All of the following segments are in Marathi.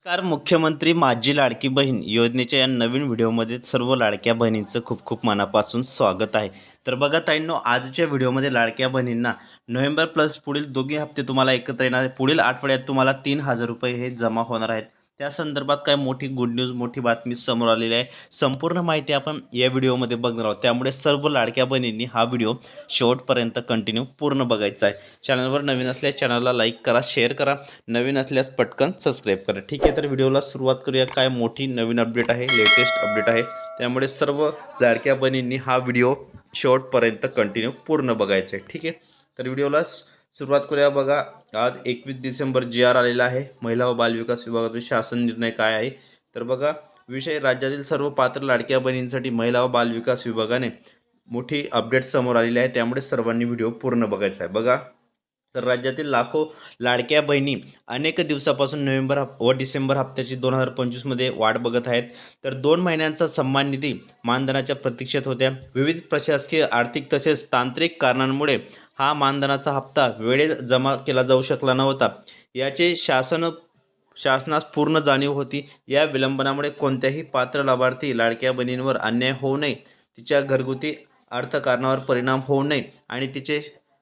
नमस्कार. मुख्यमंत्री माझी लाडकी बहीण योजनेच्या या नवीन व्हिडिओमध्ये सर्व लाडक्या बहिणींचं खूप खूप मनापासून स्वागत आहे. तर बघा ताईंनो, आजच्या व्हिडिओमध्ये लाडक्या बहिणींना नोव्हेंबर प्लस पुढील दोघी हप्ते तुम्हाला एकत्र येणार आहे. पुढील आठवड्यात तुम्हाला 3,000 रुपये हे जमा होणार आहेत. त्या संदर्भात काय मोठी गुड न्यूज, मोठी बातमी समोर आलेली आहे. संपूर्ण माहिती आपण या व्हिडिओमध्ये बघणार आहोत. त्यामुळे सर्व लाडक्या बहिणींनी हा व्हिडिओ शेवटपर्यंत कंटिन्यू पूर्ण बघायचा आहे. चॅनलवर नवीन असल्यास चॅनलला लाईक करा, शेअर करा. नवीन असल्यास पटकन सबस्क्राईब करा. ठीक आहे, तर व्हिडिओला सुरुवात करूया. काय मोठी नवीन अपडेट आहे, लेटेस्ट अपडेट आहे. त्यामुळे सर्व लाडक्या बहिणींनी हा व्हिडिओ शेवटपर्यंत कंटिन्यू पूर्ण बघायचा आहे. ठीक आहे, तर व्हिडिओला सुरुवात करूया. बघा, आज 21 डिसेंबर GR आलेला आहे. महिला व बालविकास विभागातील शासन निर्णय काय आहे तर बघा, विषय राज्यातील सर्व पात्र लाडक्या बहिणींसाठी महिला व बालविकास विभागाने मोठी अपडेट समोर आलेली आहे. त्यामुळे सर्वांनी व्हिडिओ पूर्ण बघायचा आहे. बघा, तर राज्यातील लाखो लाडक्या बहिणी अनेक दिवसापासून नोव्हेंबर व डिसेंबर हप्त्याची 2025मध्ये वाट बघत आहेत. तर 2 महिन्यांचा सन्मान निधी मानधनाच्या प्रतीक्षेत होत्या. विविध प्रशासकीय, आर्थिक तसेच तांत्रिक कारणांमुळे हा मानधनाचा हप्ता वेळेत जमा केला जाऊ शकला नव्हता. याचे शासनास पूर्ण जाणीव होती. या विलंबनामुळे कोणत्याही पात्र लाभार्थी लाडक्या बहिणींवर अन्याय होऊ नये, तिच्या घरगुती अर्थकारणावर परिणाम होऊ नये आणि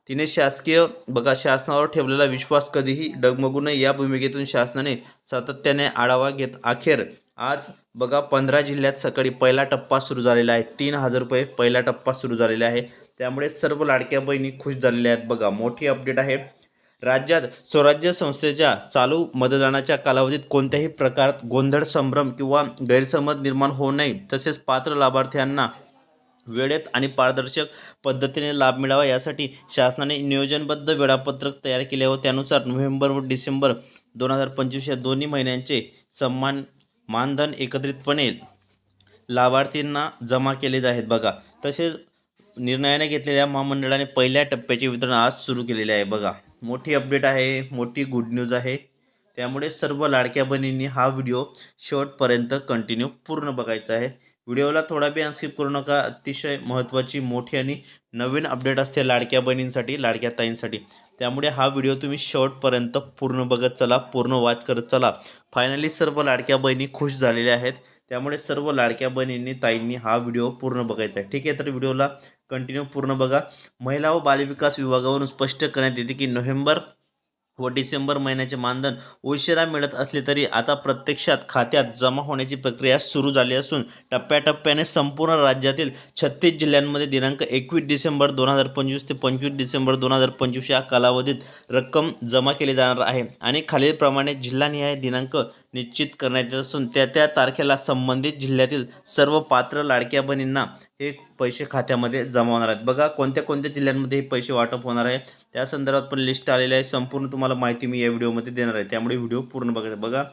तिने शासनावर ठेवलेला विश्वास कधीही डगमगू नये, या भूमिकेतून शासनाने सातत्याने आढावा घेत अखेर आज बघा 15 जिल्ह्यात सकाळी पहिला टप्पा सुरू झालेला आहे. 3,000 रुपये पहिला टप्पा सुरू झालेला आहे. त्यामुळे सर्व लाडक्या बहिणी खुश झालेल्या आहेत. बघा, मोठी अपडेट आहे. राज्यात स्वराज्य संस्थेच्या चालू मतदानाच्या कालावधीत कोणत्याही प्रकारात गोंधळ, संभ्रम किंवा गैरसमज निर्माण होऊ नये, तसेच पात्र लाभार्थ्यांना वेळेत आणि पारदर्शक पद्धतीने लाभ मिळावा यासाठी शासनाने नियोजनबद्ध वेळापत्रक तयार केले व त्यानुसार नोव्हेंबर व डिसेंबर 2025 या दोन्ही महिन्यांचे सन्मान मानधन एकत्रितपणे लाभार्थींना जमा केले आहेत. बघा, तसेच निर्णयाने घेतलेल्या महामंडळाने पहिल्या टप्प्याचे वितरण आज सुरू केलेले आहे. बघा, मोठी अपडेट आहे, मोठी गुड न्यूज आहे. त्यामुळे सर्व लाडक्या बहिणींनी हा व्हिडिओ शेवटपर्यंत कंटिन्यू पूर्ण बघायचा आहे. व्हिडिओला थोडा बी स्किप करू नका. अतिशय महत्त्वाची, मोठी आणि नवीन अपडेट असते लाडक्या बहिणींसाठी, लाडक्या ताईंसाठी. त्यामुळे हा व्हिडिओ तुम्ही शेवटपर्यंत पूर्ण बघत चला, पूर्ण वॉच करत चला. फायनली सर्व लाडक्या बहिणी खुश झालेल्या आहेत. त्यामुळे सर्व लाडक्या बहिणींनी, ताईंनी हा व्हिडिओ पूर्ण बघायचा आहे. ठीक आहे, तर व्हिडिओला कंटिन्यू पूर्ण बघा. महिला व बालविकास विभागावरून स्पष्ट करण्यात येते की नोव्हेंबर व डिसेंबर महिन्याचे मानधन उशिरा मिळत असले तरी आता प्रत्यक्षात खात्यात जमा होण्याची प्रक्रिया सुरू झाली असून टप्प्याटप्प्याने संपूर्ण राज्यातील 36 जिल्ह्यांमध्ये दिनांक 21 डिसेंबर 2025 ते 25 डिसेंबर 2025 या कालावधीत रक्कम जमा केली जाणार आहे आणि खालीलप्रमाणे जिल्हानिहाय दिनांक निश्चित करण्यात येत असून त्या तारखेला संबंधित जिल्ह्यातील सर्व पात्र लाडक्या बहिणींना हे पैसे खात्यामध्ये जमा होणार आहेत. बघा, कोणत्या कोणत्या जिल्ह्यांमध्ये हे पैसे वाटप होणार आहे त्या संदर्भात पण लिस्ट आलेली आहे. संपूर्ण तुम्हाला माहिती मी या व्हिडिओमध्ये देणार आहे. त्यामुळे व्हिडिओ पूर्ण बघा. बघा,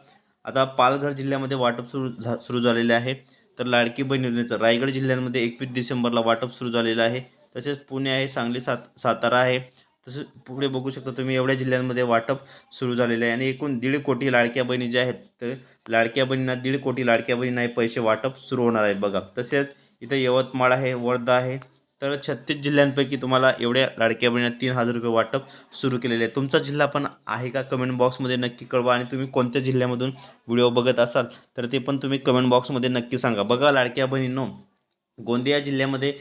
आता पालघर जिल्ह्यामध्ये वाटप सुरू झालेले आहे. तर लाडकी बहीण योजनेचं रायगड जिल्ह्यामध्ये 21 डिसेंबरला वाटप सुरू झालेलं आहे. तसेच पुणे आहे, सांगली, सातारा आहे. तसं पुढे बघू शकता तुम्ही, एवढ्या जिल्ह्यांमध्ये वाटप सुरू झालेले आहे आणि एकूण 1.5 कोटी लाडक्या बहिणी ज्या आहेत, तर लाडक्या बहिणींना 1.5 कोटी लाडक्या बहिणींना हे पैसे वाटप सुरू होणार आहे. बघा, तसेच इथं यवतमाळ आहे, वर्धा आहे. तर 36 जिल्ह्यांपैकी तुम्हाला एवढ्या लाडक्या बहिणींना 3,000 रुपये वाटप सुरू केलेले आहे. तुमचा जिल्हा पण आहे का, कमेंट बॉक्समध्ये नक्की कळवा. आणि तुम्ही कोणत्या जिल्ह्यामधून व्हिडिओ बघत असाल तर ते पण तुम्ही कमेंट बॉक्समध्ये नक्की सांगा. बघा, लाडक्या बहिणींनो, गोंदिया जिल्ह्यामध्ये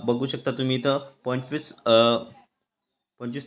बघू शकता तुम्ही इथं 25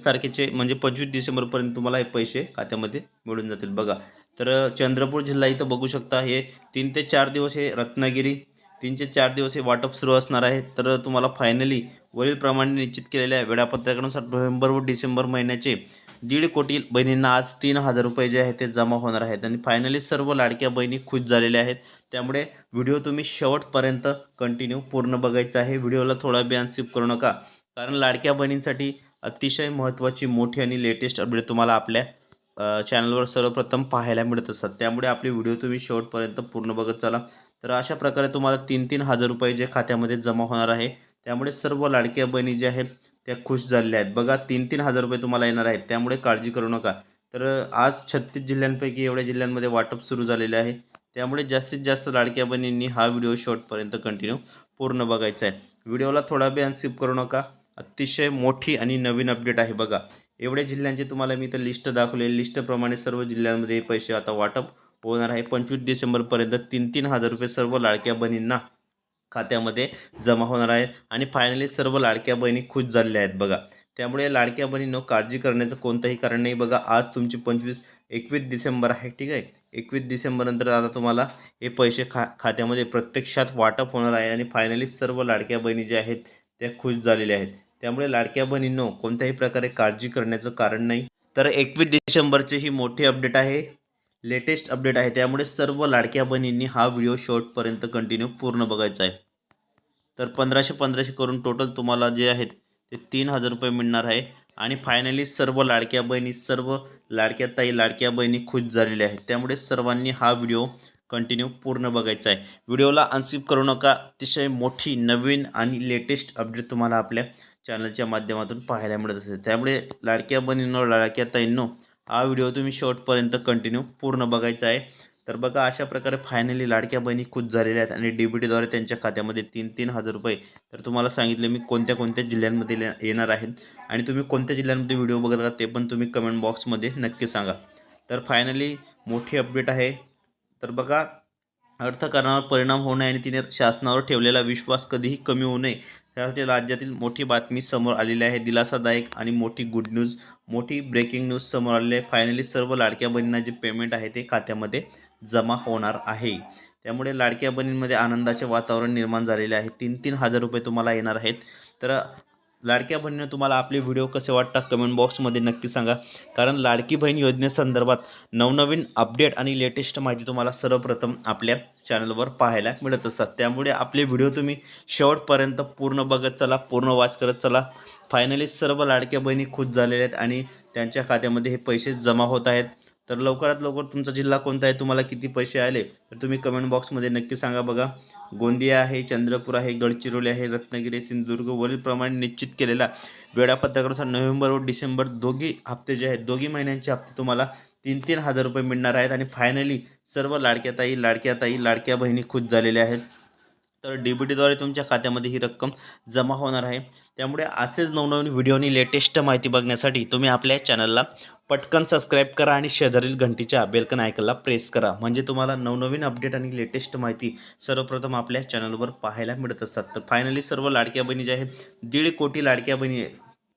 तारखेचे म्हणजे 25 डिसेंबरपर्यंत तुम्हाला हे पैसे खात्यामध्ये मिळून जातील. बघा, तर चंद्रपूर जिल्हा इथं बघू शकता, हे 3 ते 4 दिवस, हे रत्नागिरी 3 ते 4 दिवस हे वाटप सुरू असणार आहे. तर तुम्हाला फायनली वरीलप्रमाणे निश्चित केलेल्या वेळापत्रकानुसार नोव्हेंबर व डिसेंबर महिन्याचे 1.5 कोटी बहिणींना आज 3,000 रुपये जे आहेत ते जमा होणार आहेत आणि फायनली सर्व लाडक्या बहिणी खुश झालेल्या आहेत. त्यामुळे व्हिडिओ तुम्ही शेवटपर्यंत कंटिन्यू पूर्ण बघायचा आहे. व्हिडिओला थोडा बी स्किप करू नका, कारण लाडक्या बहिणींसाठी अतिशय महत्त्वाची, मोठी आणि लेटेस्ट अपडेट तुम्हाला आपल्या चॅनलवर सर्वप्रथम पाहायला मिळत असतात. त्यामुळे आपले व्हिडिओ तुम्ही शेवटपर्यंत पूर्ण बघत चला. तर अशा प्रकारे तुम्हाला 3,000 रुपये जे खात्यामध्ये जमा होणार आहे. त्यामुळे सर्व लाडक्या बहिणी ज्या आहेत त्या खुश झालेल्या आहेत. बघा, 3,000 रुपये तुम्हाला येणार आहेत. त्यामुळे काळजी करू नका. तर आज 36 जिल्ह्यांपैकी एवढ्या जिल्ह्यांमध्ये वाटप सुरू झालेले आहे. त्यामुळे जास्तीत जास्त लाडक्या बहिणींनी हा व्हिडिओ शेवटपर्यंत कंटिन्यू पूर्ण बघायचा आहे. व्हिडिओला थोडा बी स्किप करू नका. अतिशय मोठी आणि नवीन अपडेट आहे. बघा, एवढ्या जिल्ह्यांची तुम्हाला मी इथं लिस्ट दाखवलेली, लिस्टप्रमाणे सर्व जिल्ह्यांमध्ये पैसे आता वाटप होणार आहे. 25 डिसेंबरपर्यंत 3,000 रुपये सर्व लाडक्या बहिणींना खात्यामध्ये जमा होणार आहे आणि फायनली सर्व लाडक्या बहिणी खुश झालेल्या आहेत बघा. त्यामुळे लाडक्या बहिणींनो काळजी करण्याचं कोणतंही कारण नाही बघा. आज तुमची 21 डिसेंबर आहे, ठीक आहे. 21 डिसेंबरनंतर आता तुम्हाला हे पैसे खात्यामध्ये प्रत्यक्षात वाटप होणार आहे आणि फायनली सर्व लाडक्या बहिणी ज्या आहेत त्या खुश झालेल्या आहेत. त्यामुळे लाडक्या बहिणींनो कोणत्याही प्रकारे काळजी करण्याचं कारण नाही. तर 21 डिसेंबरची ही मोठी अपडेट आहे, लेटेस्ट अपडेट आहे. त्यामुळे सर्व लाडक्या बहिणींनी हा व्हिडिओ शेवटपर्यंत कंटिन्यू पूर्ण बघायचा आहे. तर 1500 करून टोटल तुम्हाला जे आहेत ते 3,000 रुपये मिळणार आहे आणि फायनली सर्व लाडक्या बहिणी, सर्व लाडक्या ताई, लाडक्या बहिणी खुश झालेल्या आहेत. त्यामुळे सर्वांनी हा व्हिडिओ कंटिन्यू पूर्ण बघायचा आहे. व्हिडिओला अनस्किप करू नका. अतिशय मोठी नवीन आणि लेटेस्ट अपडेट तुम्हाला आपल्या चॅनलच्या माध्यमातून पाहायला मिळत असेल. त्यामुळे लाडक्या बहिणींनो, लाडक्या ताईंनो हा व्हिडिओ तुम्ही शेवटपर्यंत कंटिन्यू पूर्ण बघायचा आहे. तर बघा अशा प्रकारे फायनली लाडक्या बहिणी खुश झालेल्या आहेत आणि DBTद्वारे त्यांच्या खात्यामध्ये 3,000 रुपये. तर तुम्हाला सांगितले मी कोणत्या कोणत्या जिल्ह्यांमध्ये येणार आहेत आणि तुम्ही कोणत्या जिल्ह्यांमध्ये व्हिडिओ बघत आहात ते पण तुम्ही कमेंट बॉक्समध्ये नक्की सांगा. तर फायनली मोठी अपडेट आहे. तर बघा, अर्थकारणावर परिणाम होऊ नये आणि तिने शासनावर ठेवलेला विश्वास कधीही कमी होऊ नये त्यासाठी राज्यातील मोठी बातमी समोर आलेली आहे. दिलासादायक आणि मोठी गुड न्यूज, मोठी ब्रेकिंग न्यूज समोर आलेली आहे. फायनली सर्व लाडक्या बहिणींना जे पेमेंट आहे ते खात्यामध्ये जमा होणार आहे. त्यामुळे लाडक्या बहिणींमध्ये आनंदाचे वातावरण निर्माण झालेले आहे. 3,000 रुपये तुम्हाला येणार आहेत. तर लाडक्या बहिणींना तुम्हाला आपले व्हिडिओ कसे वाटतात कमेंट बॉक्समध्ये नक्की सांगा. कारण लाडकी बहीण योजनेसंदर्भात नवनवीन अपडेट आणि लेटेस्ट माहिती तुम्हाला सर्वप्रथम आपल्या चॅनलवर पाहायला मिळत असतात. त्यामुळे आपले व्हिडिओ तुम्ही शेवटपर्यंत पूर्ण बघत चला, पूर्ण वॉच करत चला. फायनली सर्व लाडक्या बहिणी खुश झालेल्या आहेत आणि त्यांच्या खात्यामध्ये हे पैसे जमा होत आहेत. तर लवकरात लवकर तुमचा जिल्हा कोणता आहे, तुम्हाला किती पैसे आले तर तुम्ही कमेंट बॉक्समध्ये नक्की सांगा. बघा, गोंदिया आहे, चंद्रपूर आहे, गडचिरोली आहे, रत्नागिरी, सिंधुदुर्ग वरीलप्रमाणे निश्चित केलेल्या वेळापत्रकानुसार नोव्हेंबर व डिसेंबर दोघी हप्ते जे आहेत, दोघी महिन्यांचे हप्ते तुम्हाला 3,000 रुपये मिळणार आहेत आणि फायनली सर्व लाडक्या ताई, लाडक्या बहिणी खुश झालेल्या आहेत. तर DBTद्वारे तुमच्या खात्यामध्ये ही रक्कम जमा होणार आहे. त्यामुळे असेच नवनवीन व्हिडिओ आणि लेटेस्ट माहिती बघण्यासाठी तुम्ही आपल्या चॅनलला पटकन सबस्क्राईब करा आणि शेजारील घंटीच्या बेलकन आयकनला प्रेस करा. म्हणजे तुम्हाला नवनवीन अपडेट आणि लेटेस्ट माहिती सर्वप्रथम आपल्या चॅनलवर पाहायला मिळत असतात. तर फायनली सर्व लाडक्या बहिणी जे आहेत, 1.5 कोटी लाडक्या बहिणी,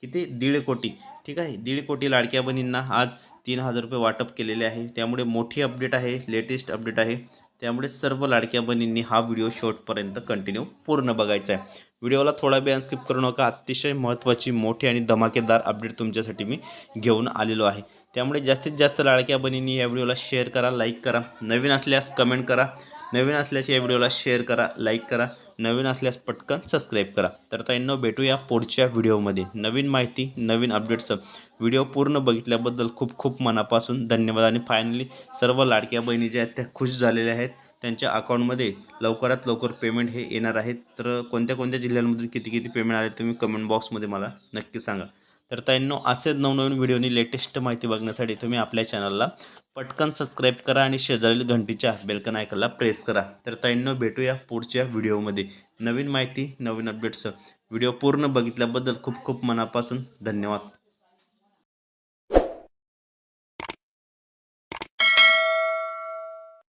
किती 1.5 कोटी, ठीक आहे, 1.5 कोटी लाडक्या बहिणींना आज 3,000 रुपये वाटप केलेले आहे. त्यामुळे मोठी अपडेट आहे, लेटेस्ट अपडेट आहे. त्यामुळे सर्व लाडक्या बहिणींनी हा व्हिडिओ शेवटपर्यंत कंटिन्यू पूर्ण बघायचा आहे. व्हिडिओला थोडा वेळ स्किप करू नका. अतिशय महत्त्वाची, मोठी आणि धमाकेदार अपडेट तुमच्यासाठी मी घेऊन आलेलो आहे. त्यामुळे जास्तीत जास्त लाडक्या बहिणींनी या व्हिडिओला शेअर करा, लाईक करा. नवीन असल्यास कमेंट करा, नवीन असल्यास या व्हिडिओला शेअर करा, लाईक करा. नवीन असल्यास पटकन सबस्क्राईब करा. तर ताईंनो, भेटूया पुढच्या व्हिडिओमध्ये नवीन माहिती, नवीन अपडेट्स. व्हिडिओ पूर्ण बघितल्याबद्दल खूप खूप मनापासून धन्यवाद. आणि फायनली सर्व लाडक्या बहिणी ज्या आहेत त्या खुश झालेल्या आहेत. त्यांच्या अकाउंटमध्ये लवकरात लवकर पेमेंट हे येणार आहेत. तर कोणत्या कोणत्या जिल्ह्यांमधून किती किती पेमेंट आले तुम्ही कमेंट बॉक्समध्ये मला नक्की सांगा. तर ताईंनो, असेच नवनवीन व्हिडिओनी लेटेस्ट माहिती बघण्यासाठी तुम्ही आपल्या चॅनलला पटकन सबस्क्राईब करा आणि शेजारील घंटीच्या बेलकन आयकनला प्रेस करा. तर ताईंनो, भेटूया पुढच्या व्हिडिओमध्ये नवीन माहिती, नवीन अपडेट्स. व्हिडिओ पूर्ण बघितल्याबद्दल खूप खूप मनापासून धन्यवाद.